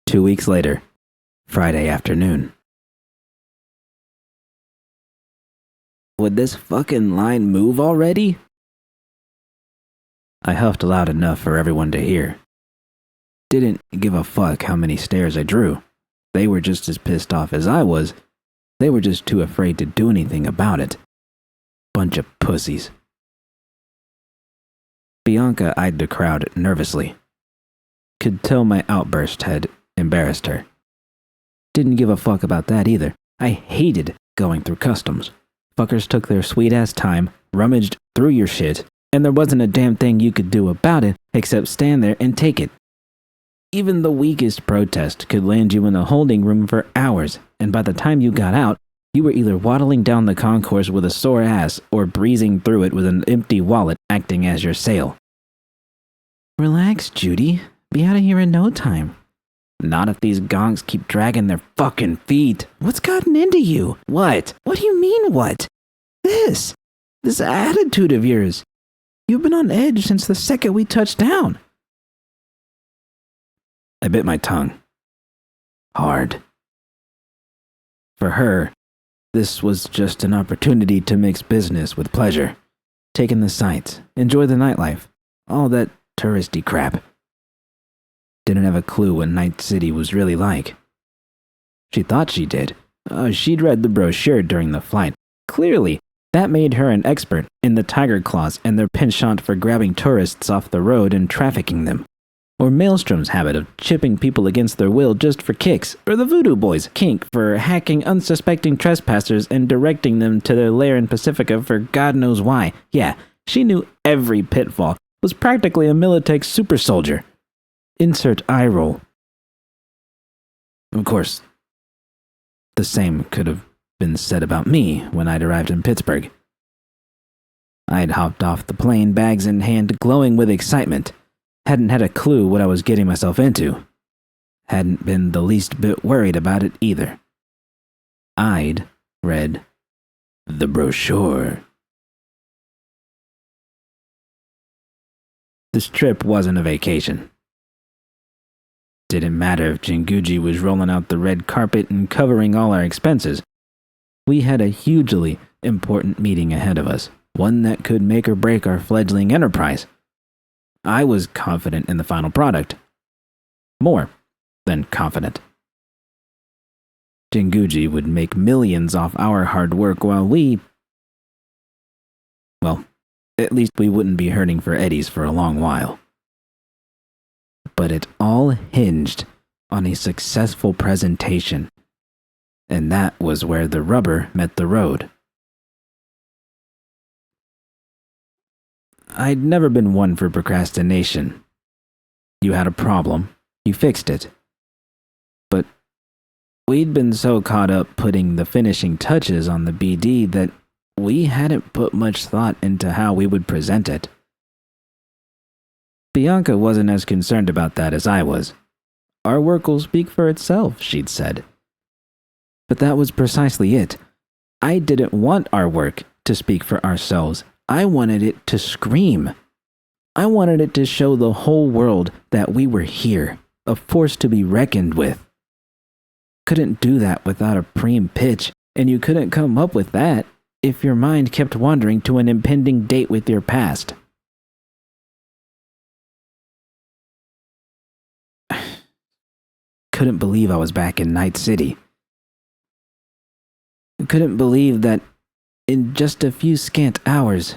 2 weeks later, Friday afternoon. Would this fucking line move already? I huffed loud enough for everyone to hear. Didn't give a fuck how many stares I drew. They were just as pissed off as I was. They were just too afraid to do anything about it. Bunch of pussies. Bianca eyed the crowd nervously. Could tell my outburst had embarrassed her. Didn't give a fuck about that either. I hated going through customs. Fuckers took their sweet-ass time, rummaged through your shit, and there wasn't a damn thing you could do about it except stand there and take it. Even the weakest protest could land you in a holding room for hours, and by the time you got out, you were either waddling down the concourse with a sore ass or breezing through it with an empty wallet acting as your sail. Relax, Judy. Be out of here in no time. Not if these gonks keep dragging their fucking feet. What's gotten into you? What? What do you mean, what? This attitude of yours. You've been on edge since the second we touched down. I bit my tongue. Hard. For her, this was just an opportunity to mix business with pleasure. Take in the sights, enjoy the nightlife, all that touristy crap. Didn't have a clue what Night City was really like. She thought she did. She'd read the brochure during the flight. Clearly, that made her an expert in the tiger claws and their penchant for grabbing tourists off the road and trafficking them. Or Maelstrom's habit of chipping people against their will just for kicks, or the Voodoo Boys' kink for hacking unsuspecting trespassers and directing them to their lair in Pacifica for God knows why. Yeah, she knew every pitfall, was practically a Militech super soldier. Insert eye roll. Of course, the same could have been said about me when I'd arrived in Pittsburgh. I'd hopped off the plane, bags in hand, glowing with excitement. Hadn't had a clue what I was getting myself into. Hadn't been the least bit worried about it either. I'd read the brochure. This trip wasn't a vacation. Didn't matter if Jinguji was rolling out the red carpet and covering all our expenses. We had a hugely important meeting ahead of us, one that could make or break our fledgling enterprise. I was confident in the final product. More than confident. Jinguji would make millions off our hard work while well, at least we wouldn't be hurting for eddies for a long while. But it all hinged on a successful presentation, and that was where the rubber met the road. I'd never been one for procrastination. You had a problem, you fixed it. But we'd been so caught up putting the finishing touches on the BD that we hadn't put much thought into how we would present it. Bianca wasn't as concerned about that as I was. Our work will speak for itself, she'd said. But that was precisely it. I didn't want our work to speak for ourselves. I wanted it to scream. I wanted it to show the whole world that we were here, a force to be reckoned with. Couldn't do that without a preem pitch, and you couldn't come up with that if your mind kept wandering to an impending date with your past. Couldn't believe I was back in Night City. Couldn't believe that in just a few scant hours,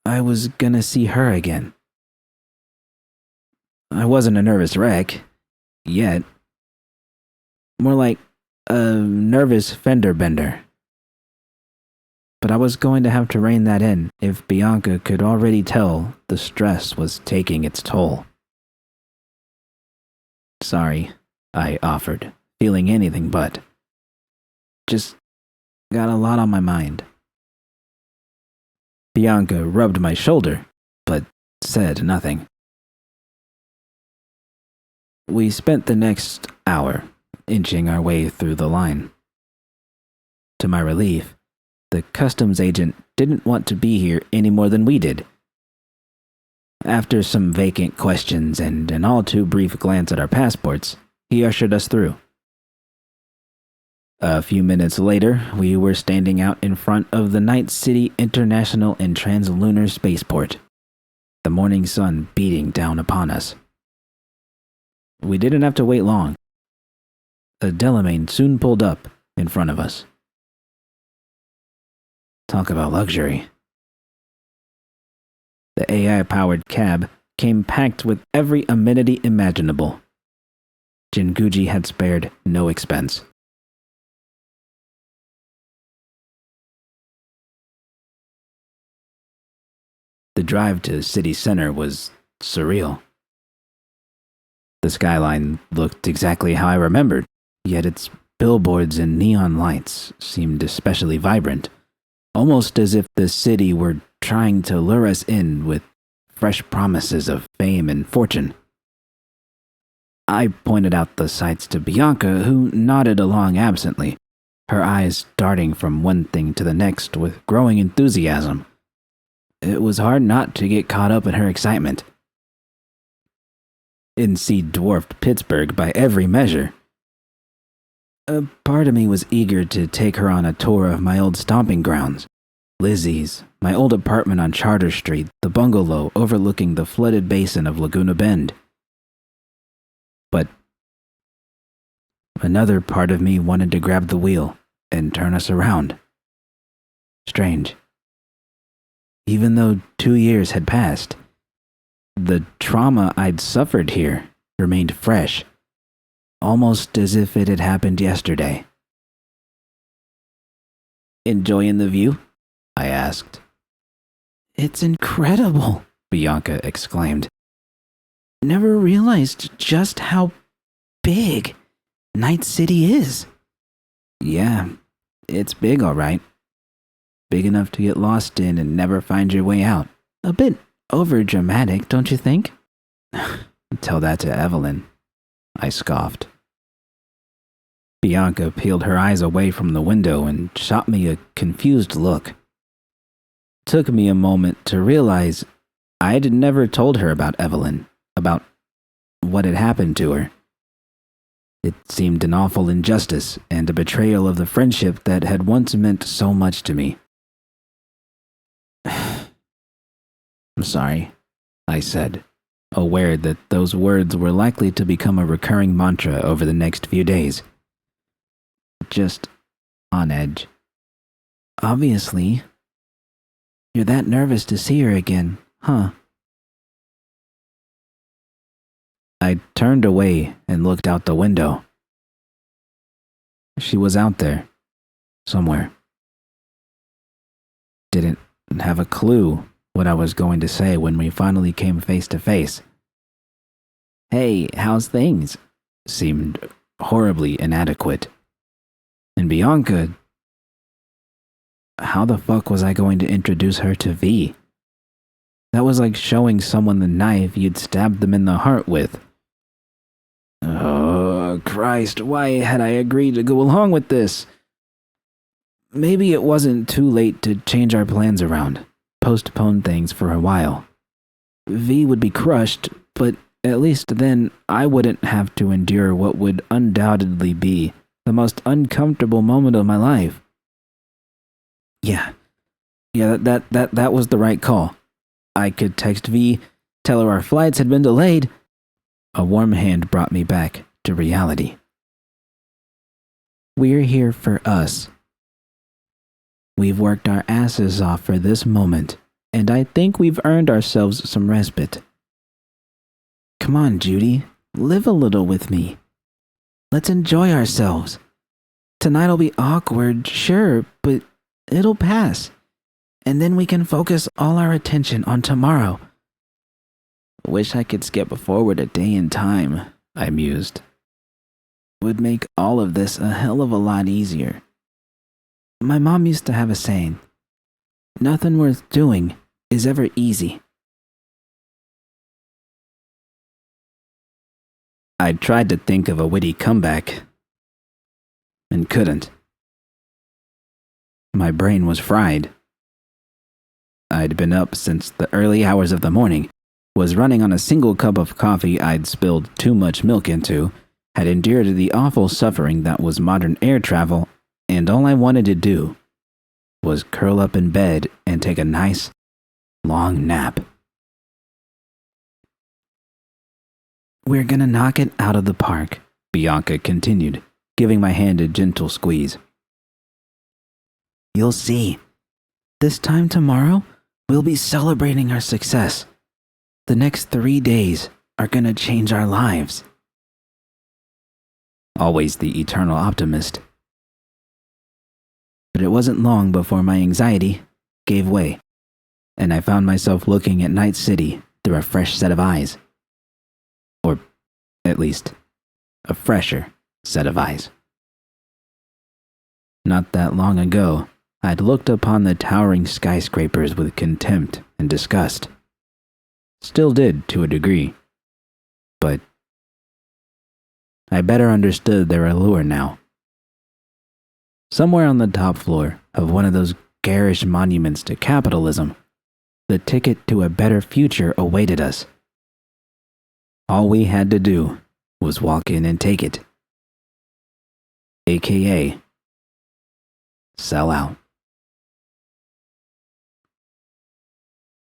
I was gonna see her again. I wasn't a nervous wreck, yet. More like a nervous fender bender. But I was going to have to rein that in if Bianca could already tell the stress was taking its toll. Sorry, I offered, feeling anything but. Just got a lot on my mind. Bianca rubbed my shoulder, but said nothing. We spent the next hour inching our way through the line. To my relief, the customs agent didn't want to be here any more than we did. After some vacant questions and an all too brief glance at our passports, he ushered us through. A few minutes later, we were standing out in front of the Night City International and Translunar Spaceport, the morning sun beating down upon us. We didn't have to wait long. A Delamain soon pulled up in front of us. Talk about luxury. The AI-powered cab came packed with every amenity imaginable. Jinguji had spared no expense. The drive to city center was surreal. The skyline looked exactly how I remembered, yet its billboards and neon lights seemed especially vibrant, almost as if the city were trying to lure us in with fresh promises of fame and fortune. I pointed out the sights to Bianca, who nodded along absently, her eyes darting from one thing to the next with growing enthusiasm. It was hard not to get caught up in her excitement. NC dwarfed Pittsburgh by every measure. A part of me was eager to take her on a tour of my old stomping grounds. Lizzie's, my old apartment on Charter Street, the bungalow overlooking the flooded basin of Laguna Bend. But another part of me wanted to grab the wheel and turn us around. Strange. Even though 2 years had passed, the trauma I'd suffered here remained fresh, almost as if it had happened yesterday. Enjoying the view? I asked. It's incredible, Bianca exclaimed. Never realized just how big Night City is. Yeah, it's big, all right. Big enough to get lost in and never find your way out. A bit overdramatic, don't you think? Tell that to Evelyn, I scoffed. Bianca peeled her eyes away from the window and shot me a confused look. It took me a moment to realize I'd never told her about Evelyn, about what had happened to her. It seemed an awful injustice and a betrayal of the friendship that had once meant so much to me. I'm sorry, I said, aware that those words were likely to become a recurring mantra over the next few days. Just on edge. Obviously, you're that nervous to see her again, huh? I turned away and looked out the window. She was out there, somewhere. Didn't have a clue what I was going to say when we finally came face to face. Hey, how's things? Seemed horribly inadequate. And Bianca, how the fuck was I going to introduce her to V? That was like showing someone the knife you'd stabbed them in the heart with. Oh, Christ, why had I agreed to go along with this? Maybe it wasn't too late to change our plans around, postpone things for a while. V would be crushed, but at least then I wouldn't have to endure what would undoubtedly be the most uncomfortable moment of my life. Yeah, that was the right call. I could text V, tell her our flights had been delayed. A warm hand brought me back to reality. We're here for us. We've worked our asses off for this moment, and I think we've earned ourselves some respite. Come on, Judy, live a little with me. Let's enjoy ourselves. Tonight'll be awkward, sure, but it'll pass. And then we can focus all our attention on tomorrow. Wish I could skip forward a day in time, I mused. Would make all of this a hell of a lot easier. My mom used to have a saying, nothing worth doing is ever easy. I tried to think of a witty comeback, and couldn't. My brain was fried. I'd been up since the early hours of the morning, was running on a single cup of coffee I'd spilled too much milk into, had endured the awful suffering that was modern air travel, and all I wanted to do was curl up in bed and take a nice, long nap. "We're gonna knock it out of the park," Bianca continued, giving my hand a gentle squeeze. "You'll see. This time tomorrow, we'll be celebrating our success. The next 3 days are gonna change our lives." Always the eternal optimist. But it wasn't long before my anxiety gave way, and I found myself looking at Night City through a fresh set of eyes. Or, at least, a fresher set of eyes. Not that long ago, I'd looked upon the towering skyscrapers with contempt and disgust. Still did, to a degree. But I better understood their allure now. Somewhere on the top floor of one of those garish monuments to capitalism, the ticket to a better future awaited us. All we had to do was walk in and take it. AKA, sell out.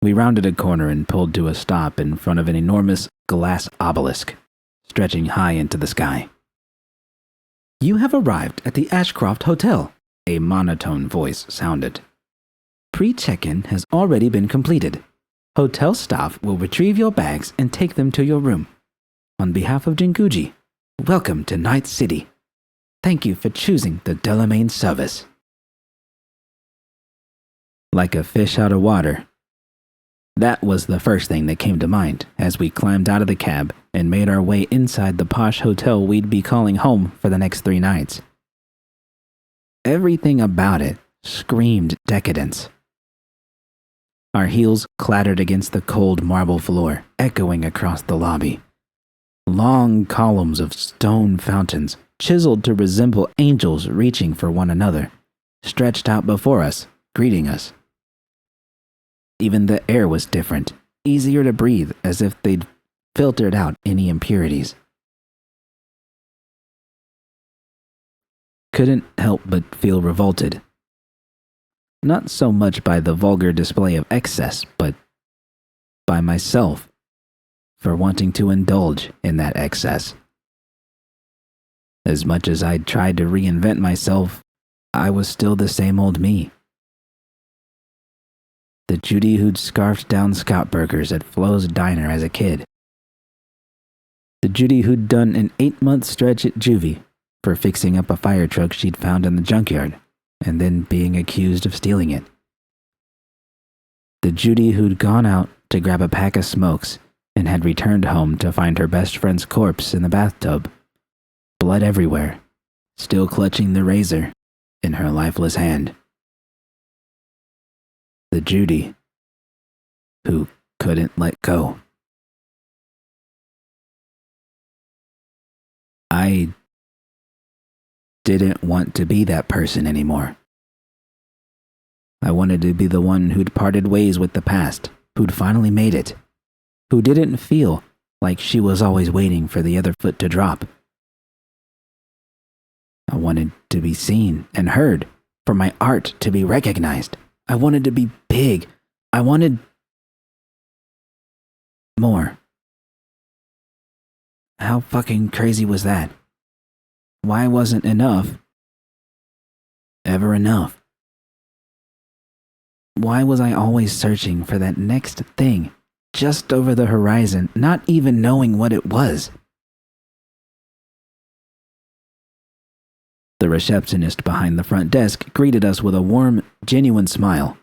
We rounded a corner and pulled to a stop in front of an enormous glass obelisk, stretching high into the sky. "You have arrived at the Ashcroft Hotel," a monotone voice sounded. "Pre-check-in has already been completed. Hotel staff will retrieve your bags and take them to your room. On behalf of Jinguji, welcome to Night City. Thank you for choosing the Delamain service." Like a fish out of water. That was the first thing that came to mind as we climbed out of the cab and made our way inside the posh hotel we'd be calling home for the next 3 nights. Everything about it screamed decadence. Our heels clattered against the cold marble floor, echoing across the lobby. Long columns of stone fountains, chiseled to resemble angels reaching for one another, stretched out before us, greeting us. Even the air was different, easier to breathe, as if they'd filtered out any impurities. Couldn't help but feel revolted. Not so much by the vulgar display of excess, but by myself for wanting to indulge in that excess. As much as I'd tried to reinvent myself, I was still the same old me. The Judy who'd scarfed down Scout Burgers at Flo's Diner as a kid. The Judy who'd done an 8-month stretch at Juvie for fixing up a fire truck she'd found in the junkyard and then being accused of stealing it. The Judy who'd gone out to grab a pack of smokes and had returned home to find her best friend's corpse in the bathtub, blood everywhere, still clutching the razor in her lifeless hand. The Judy who couldn't let go. I didn't want to be that person anymore. I wanted to be the one who'd parted ways with the past, who'd finally made it, who didn't feel like she was always waiting for the other foot to drop. I wanted to be seen and heard, for my art to be recognized. I wanted to be big. I wanted more. How fucking crazy was that? Why wasn't enough ever enough? Why was I always searching for that next thing, just over the horizon, not even knowing what it was? The receptionist behind the front desk greeted us with a warm, genuine smile.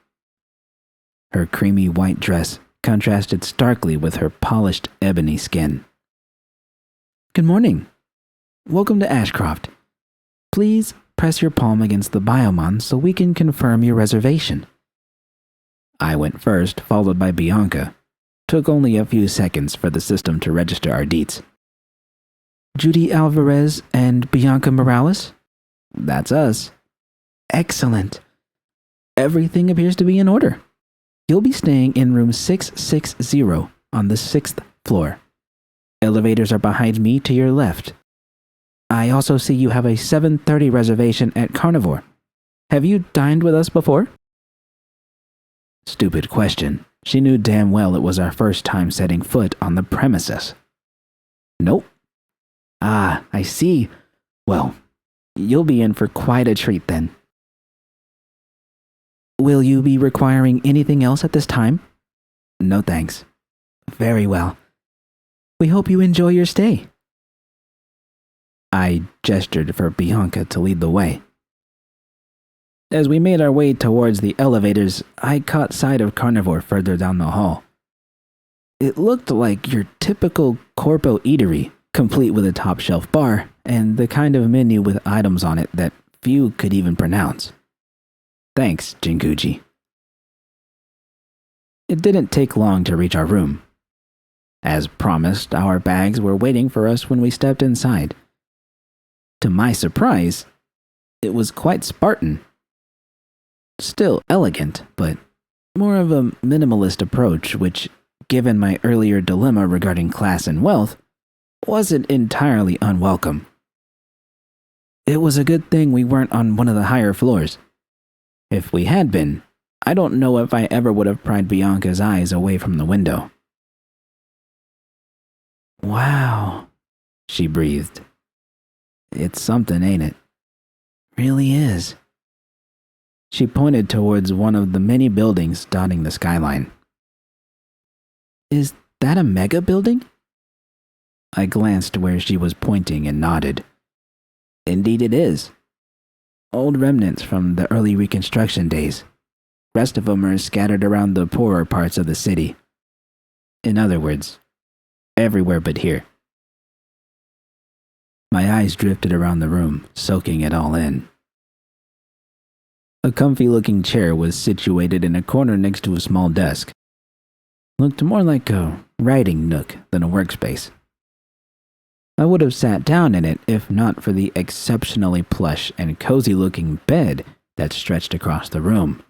Her creamy white dress contrasted starkly with her polished ebony skin. "Good morning. Welcome to Ashcroft. Please press your palm against the biomon so we can confirm your reservation." I went first, followed by Bianca. Took only a few seconds for the system to register our deets. "Judy Alvarez and Bianca Morales?" "That's us." "Excellent. Everything appears to be in order. You'll be staying in room 660, on the 6th floor. Elevators are behind me to your left. I also see you have a 7:30 reservation at Carnivore. Have you dined with us before? Stupid question. She knew damn well it was our first time setting foot on the premises. Nope. Ah, I see. Well, you'll be in for quite a treat then. Will you be requiring anything else at this time? No thanks. Very well. We hope you enjoy your stay. I gestured for Bianca to lead the way. As we made our way towards the elevators, I caught sight of Carnivore further down the hall. It looked like your typical corpo eatery, complete with a top-shelf bar and the kind of menu with items on it that few could even pronounce. Thanks, Jinguji. It didn't take long to reach our room. As promised, our bags were waiting for us when we stepped inside. To my surprise, it was quite Spartan. Still elegant, but more of a minimalist approach, which, given my earlier dilemma regarding class and wealth, wasn't entirely unwelcome. It was a good thing we weren't on one of the higher floors. If we had been, I don't know if I ever would have pried Bianca's eyes away from the window. Wow, she breathed. It's something, ain't it? Really is. She pointed towards one of the many buildings dotting the skyline. Is that a mega building? I glanced where she was pointing and nodded. Indeed it is. Old remnants from the early Reconstruction days. Rest of them are scattered around the poorer parts of the city. In other words, everywhere but here. My eyes drifted around the room, soaking it all in. A comfy-looking chair was situated in a corner next to a small desk. Looked more like a writing nook than a workspace. I would have sat down in it if not for the exceptionally plush and cozy-looking bed that stretched across the room.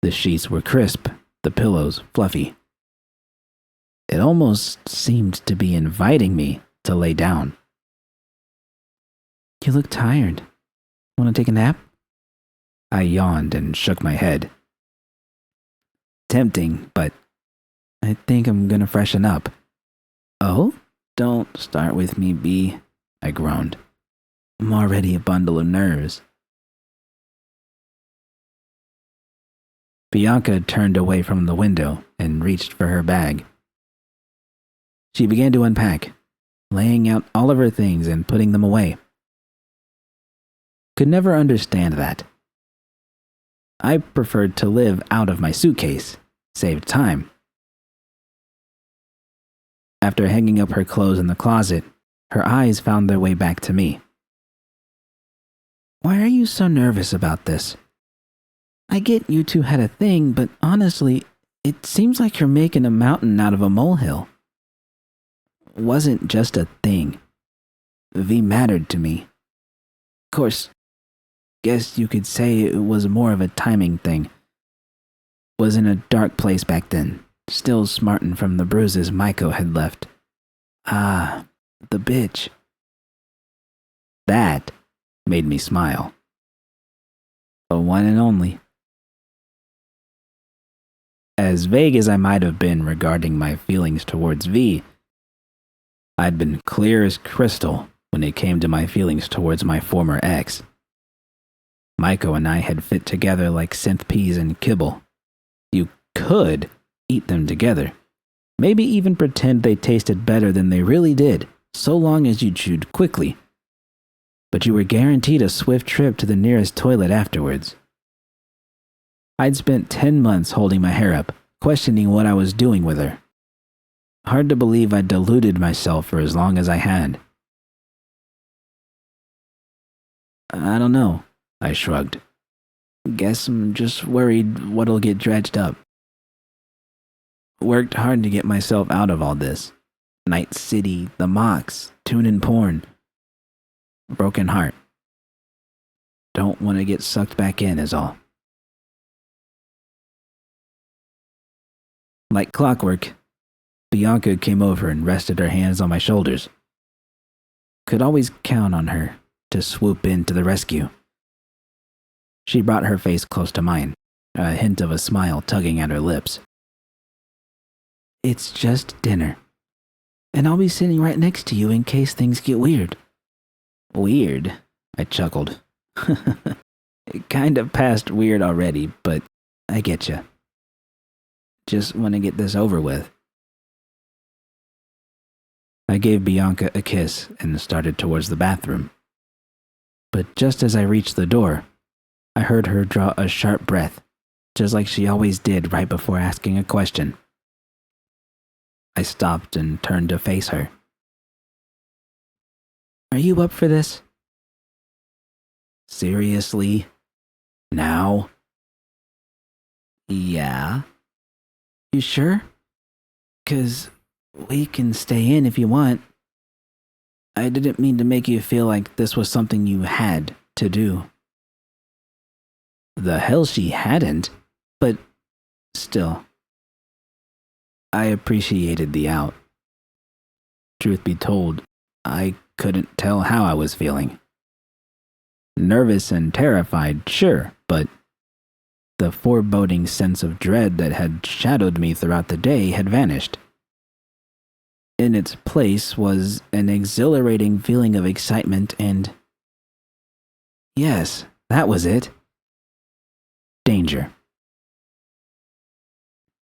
The sheets were crisp, the pillows fluffy. It almost seemed to be inviting me to lay down. You look tired. Want to take a nap? I yawned and shook my head. Tempting, but I think I'm gonna freshen up. Oh? Don't start with me, B, I groaned. I'm already a bundle of nerves. Bianca turned away from the window and reached for her bag. She began to unpack, laying out all of her things and putting them away. Could never understand that. I preferred to live out of my suitcase, saved time. After hanging up her clothes in the closet, her eyes found their way back to me. Why are you so nervous about this? I get you two had a thing, but honestly, it seems like you're making a mountain out of a molehill. It wasn't just a thing. V mattered to me. Of course, guess you could say it was more of a timing thing. Was in a dark place back then, still smarting from the bruises Maiko had left. Ah, the bitch. That made me smile. The one and only. As vague as I might have been regarding my feelings towards V, I'd been clear as crystal when it came to my feelings towards my former ex. Maiko and I had fit together like synth peas and kibble. You could eat them together. Maybe even pretend they tasted better than they really did, so long as you chewed quickly. But you were guaranteed a swift trip to the nearest toilet afterwards. I'd spent 10 months holding my hair up, questioning what I was doing with her. Hard to believe I'd deluded myself for as long as I had. I don't know, I shrugged. Guess I'm just worried what'll get dredged up. Worked hard to get myself out of all this. Night City, the mocks, tuning porn. Broken heart. Don't want to get sucked back in is all. Like clockwork, Bianca came over and rested her hands on my shoulders. Could always count on her to swoop in to the rescue. She brought her face close to mine, a hint of a smile tugging at her lips. It's just dinner, and I'll be sitting right next to you in case things get weird. Weird? I chuckled. Kind of past weird already, but I getcha. Just want to get this over with. I gave Bianca a kiss and started towards the bathroom. But just as I reached the door, I heard her draw a sharp breath, just like she always did right before asking a question. I stopped and turned to face her. Are you up for this? Seriously? Now? Yeah. You sure? 'Cause we can stay in if you want. I didn't mean to make you feel like this was something you had to do. The hell she hadn't, but still. I appreciated the out. Truth be told, I couldn't tell how I was feeling. Nervous and terrified, sure, but the foreboding sense of dread that had shadowed me throughout the day had vanished. In its place was an exhilarating feeling of excitement and, yes, that was it, danger.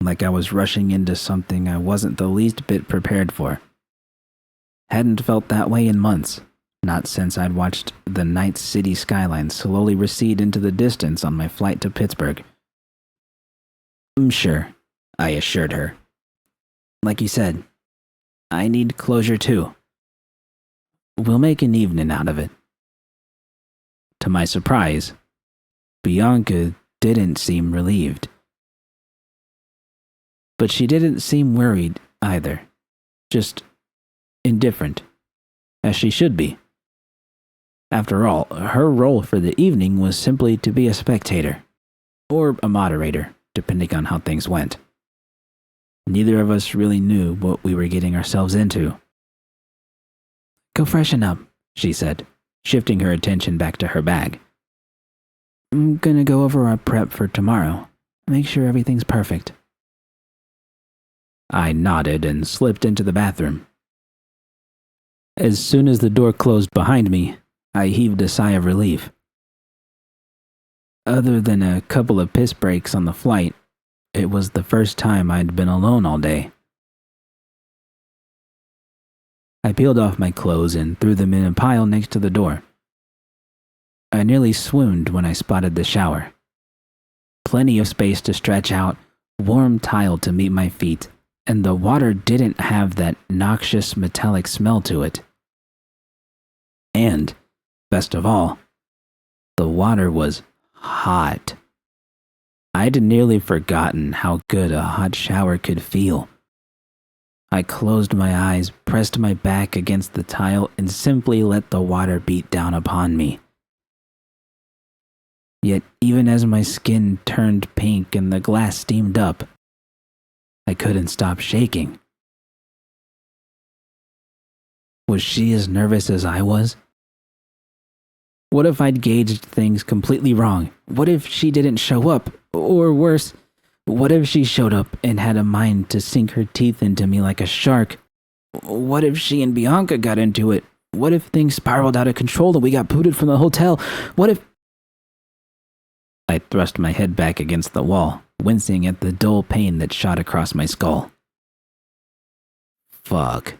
Like I was rushing into something I wasn't the least bit prepared for. Hadn't felt that way in months, not since I'd watched the night city skyline slowly recede into the distance on my flight to Pittsburgh. Sure, I assured her. Like you said, I need closure too. We'll make an evening out of it. To my surprise, Bianca didn't seem relieved. But she didn't seem worried either, just indifferent, as she should be. After all, her role for the evening was simply to be a spectator, or a moderator, depending on how things went. Neither of us really knew what we were getting ourselves into. Go freshen up, she said, shifting her attention back to her bag. I'm gonna go over our prep for tomorrow. Make sure everything's perfect. I nodded and slipped into the bathroom. As soon as the door closed behind me, I heaved a sigh of relief. Other than a couple of piss breaks on the flight, it was the first time I'd been alone all day. I peeled off my clothes and threw them in a pile next to the door. I nearly swooned when I spotted the shower. Plenty of space to stretch out, warm tile to meet my feet, and the water didn't have that noxious metallic smell to it. And, best of all, the water was hot. I'd nearly forgotten how good a hot shower could feel. I closed my eyes, pressed my back against the tile, and simply let the water beat down upon me. Yet even as my skin turned pink and the glass steamed up, I couldn't stop shaking. Was she as nervous as I was? What if I'd gauged things completely wrong? What if she didn't show up? Or worse, what if she showed up and had a mind to sink her teeth into me like a shark? What if she and Bianca got into it? What if things spiraled out of control and we got booted from the hotel? What if... I thrust my head back against the wall, wincing at the dull pain that shot across my skull. Fuck.